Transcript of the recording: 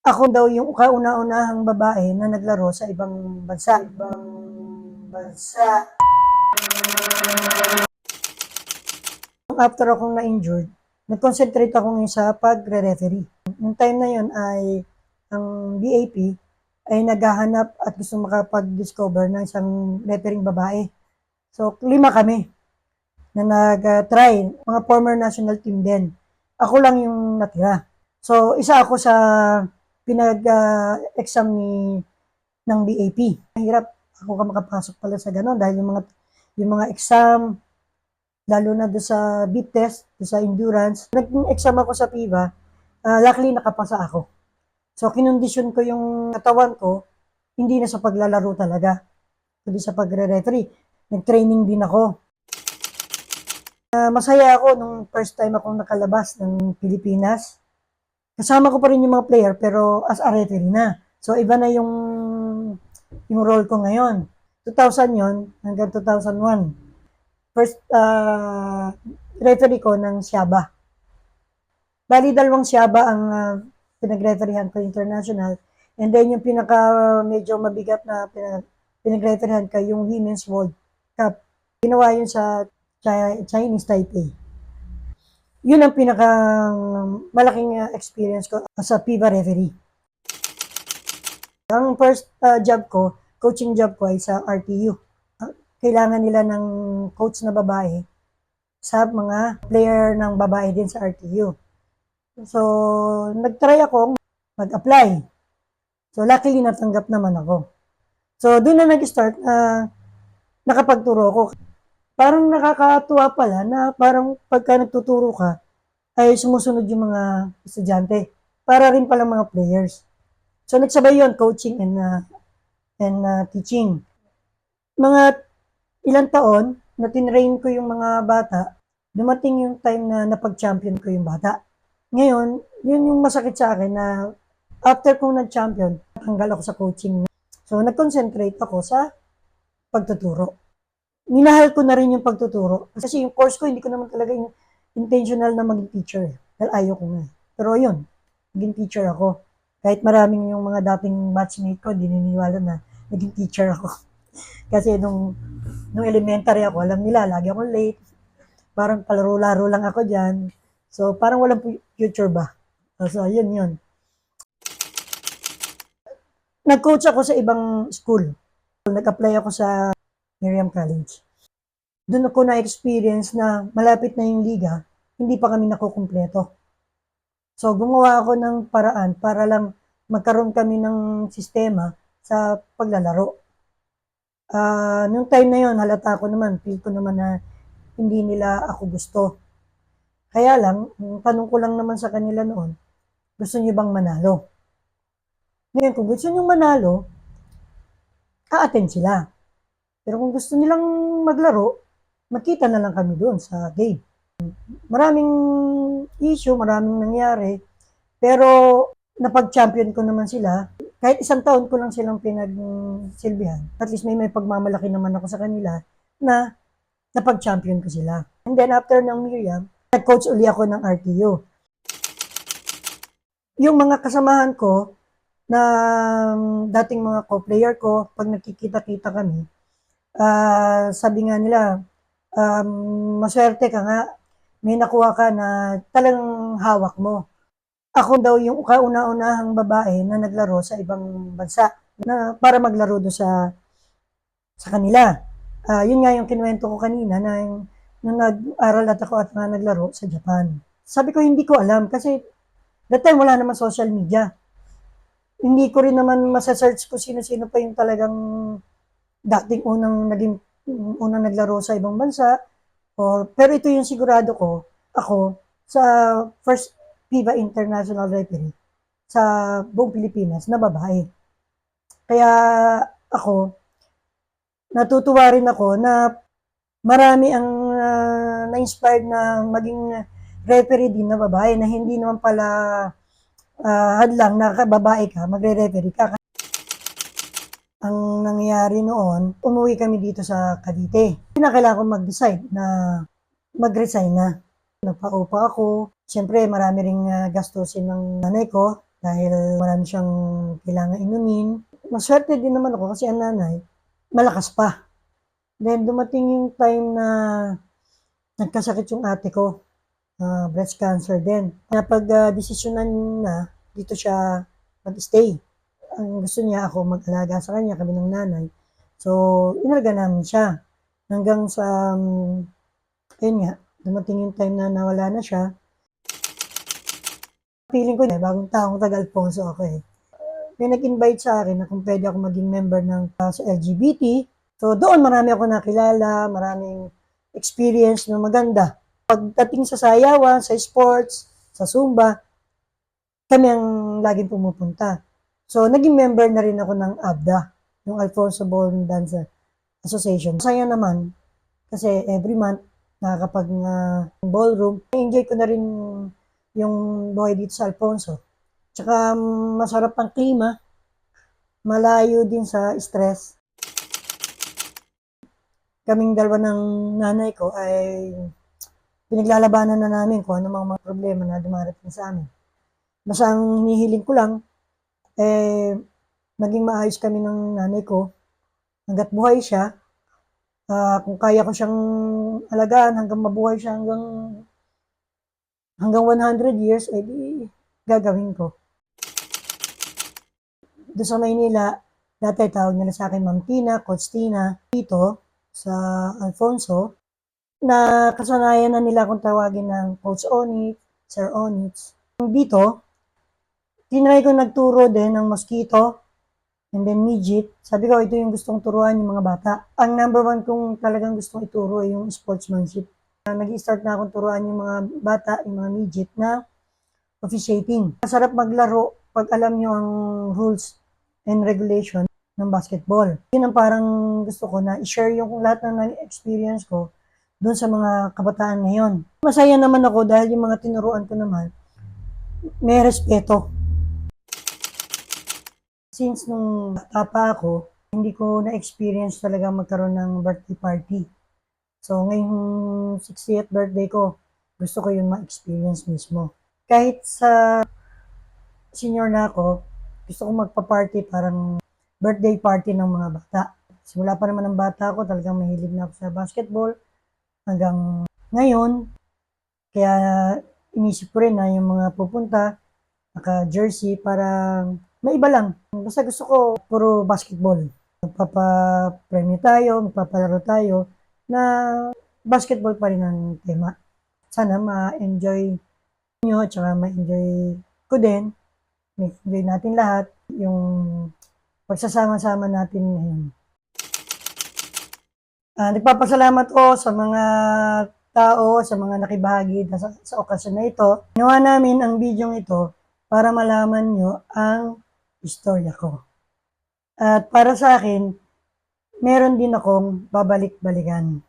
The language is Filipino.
Ako daw yung kauna-unahang babae na naglaro sa ibang bansa. After akong na-injured, nag-concentrate ako ngayon sa pagre-referee. Yung time na yun ay ang BAP ay naghahanap at gusto makapag-discover ng isang refereeing babae. So, 5 kami na nag-try, mga former national team din. Ako lang yung natira. So, isa ako sa pinag-exam ng BAP. Mahirap ako ka makapasok pala sa gano'n dahil yung mga exam, lalo na doon sa beep test, doon sa endurance. Nag-exam ako sa PIVA, luckily nakapasa ako. So, kinondisyon ko yung katawan ko, hindi na sa paglalaro talaga, kundi sa pagre-referee. Nag-training din ako. Masaya ako nung first time akong nakalabas ng Pilipinas. Kasama ko pa rin yung mga player pero as a referee na. So, iba na yung role ko ngayon. 2000 yon hanggang 2001. First referee ko ng Siaba. Bali, 2 Siaba ang pinag-refereehan ko international. And then yung pinaka medyo mabigat na pinag-refereehan ko yung Women's World Cup. Ginawa yun sa Chinese Taipei. Yun ang pinaka malaking experience ko as a PIVA referee. Ang first job ko, coaching job ko ay sa RTU. Kailangan nila ng coach na babae sa mga player ng babae din sa RTU. So, nag-try akong mag-apply. So, luckily natanggap naman ako. So, doon na nag-start nakapagturo ako. Parang nakakatuwa pala na parang pagka nagtuturo ka, ay sumusunod yung mga estudyante. Para rin pala mga players. So, nagsabay yon coaching and teaching. Mga ilang taon na tinrain ko yung mga bata, dumating yung time na napag-champion ko yung bata. Ngayon, yun yung masakit sa akin na after kong nag-champion, natanggal ako sa coaching. So, nag-concentrate ako sa pagtuturo. Minahal ko na rin yung pagtuturo. Kasi yung course ko, hindi ko naman talaga yung intentional na maging teacher. Dahil ayaw ko nga. Pero ayun, naging teacher ako. Kahit maraming yung mga dating batchmate ko, hindi naniniwala na naging teacher ako. Kasi nung elementary ako, alam nila, lagi ako late. Parang palaro-laro lang ako dyan. So, parang walang future ba? So, yun. Nag-coach ako sa ibang school. Nag-apply ako sa Miriam College. Doon ako na-experience na malapit na yung liga, hindi pa kami nakukumpleto. So, gumawa ako ng paraan para lang magkaroon kami ng sistema sa paglalaro. Nung time na yon halata ko naman, feel ko naman na hindi nila ako gusto. Kaya lang, tanong ko lang naman sa kanila noon, gusto niyo bang manalo? Ngayon, kung gusto niyo manalo, a-attend sila. Pero kung gusto nilang maglaro, magkita na lang kami doon sa game. Maraming issue, maraming nangyari, pero napag-champion ko naman sila. Kahit 1 taon ko lang silang pinagsilbihan, at least may pagmamalaki naman ako sa kanila na napag-champion ko sila. And then after ng Miriam, nag-coach uli ako ng RTU. Yung mga kasamahan ko na dating mga co-player ko, pag nagkikita-kita kami, sabi nga nila, maswerte ka nga, may nakuha ka na talagang hawak mo. Ako daw yung kauna-unahang babae na naglaro sa ibang bansa na para maglaro doon sa kanila. Yun nga yung kinuwento ko kanina na nung nag-aral at ako at nga naglaro sa Japan. Sabi ko hindi ko alam kasi that time wala naman social media. Hindi ko rin naman masa-search ko sino-sino pa yung talagang dating unang naglaro sa ibang bansa. Pero ito yung sigurado ko, ako, sa first PIVA International Referee sa buong Pilipinas na babae. Kaya ako, natutuwa rin ako na marami ang na-inspired na maging referee din na babae na hindi naman pala hadlang na babae ka, magre-referee ka. Ang nangyayari noon, umuwi kami dito sa Cavite. Kinakailangan ko mag-decide na mag-resign na. Nagpa-OPA ako. Siyempre, marami ring gastusin ng nanay ko dahil marami siyang kailangan inumin. Maswerte din naman ako kasi ang nanay, malakas pa. Then dumating yung time na nagkasakit yung ate ko, breast cancer din. Napag-desisyonan na dito siya mag-stay. Ang gusto niya ako mag-alaga sa kanya, kami ng nanay. So, inalaga namin siya. Hanggang sa, ayun nga, dumating yung time na nawala na siya. Feeling ko na, bagong taong taga-Alfonso ako eh. May nag-invite sa akin na kung pwede ako maging member ng sa LGBT. So, doon marami ako nakilala, maraming experience na maganda. Pagdating sa sayawan, sa sports, sa Zumba, kami ang laging pumupunta. So, naging member na rin ako ng ABDA, yung Alfonso Ballroom Dancer Association. Masaya naman kasi every month nakakapag ballroom. Enjoy ko na rin yung buhay dito sa Alfonso. Tsaka masarap ang klima, malayo din sa stress. Kaming dalawa ng nanay ko ay pinaglalabanan na namin kung ano mga problema na dumarating sa amin. Basta ang hinihiling ko lang, naging maayos kami ng nanay ko hanggat buhay siya. Kung kaya ko siyang alagaan hanggang mabuhay siya hanggang 100 years, di gagawin ko. Doon sa Maynila, dati tawag nila sa akin Ma'am Tina, Coach Tina, dito sa Alfonso, na kasanayan na nila akong tawagin ng Coach Onyx, Sir Onyx. Dito, tinry ko nagturo din ng mosquito, and then midget. Sabi ko, ito yung gustong turuan yung mga bata. Ang number one kong talagang gustong ituro ay yung sportsmanship. Nag-start na akong turuan yung mga bata, yung mga midget na officiating. Masarap maglaro pag alam nyo ang rules and regulation ng basketball. Yun ang parang gusto ko na i-share yung lahat ng experience ko doon sa mga kabataan ngayon. Masaya naman ako dahil yung mga tinuruan ko naman, may respeto. Since nung bata pa ako, hindi ko na-experience talaga magkaroon ng birthday party. So, ngayong 60th birthday ko, gusto ko yung ma-experience mismo. Kahit sa senior na ako, gusto ko magpa-party parang birthday party ng mga bata. Simula pa naman ng bata ako, talagang mahilig na ako sa basketball. Hanggang ngayon, kaya inisip ko rin na yung mga pupunta, naka-jersey para maiba lang. Basta gusto ko puro basketball. Magpapa-premyo tayo, magpapalaro tayo na basketball pa rin ang tema. Sana ma-enjoy nyo at saka ma-enjoy ko din. Ma-enjoy natin lahat yung pagsasama-sama natin ngayon. Nagpapasalamat ko sa mga tao, sa mga nakibahagi sa okasyon na ito. Ginawa namin ang video ito para malaman nyo ang istorya ko. At para sa akin, meron din akong babalik-balikan.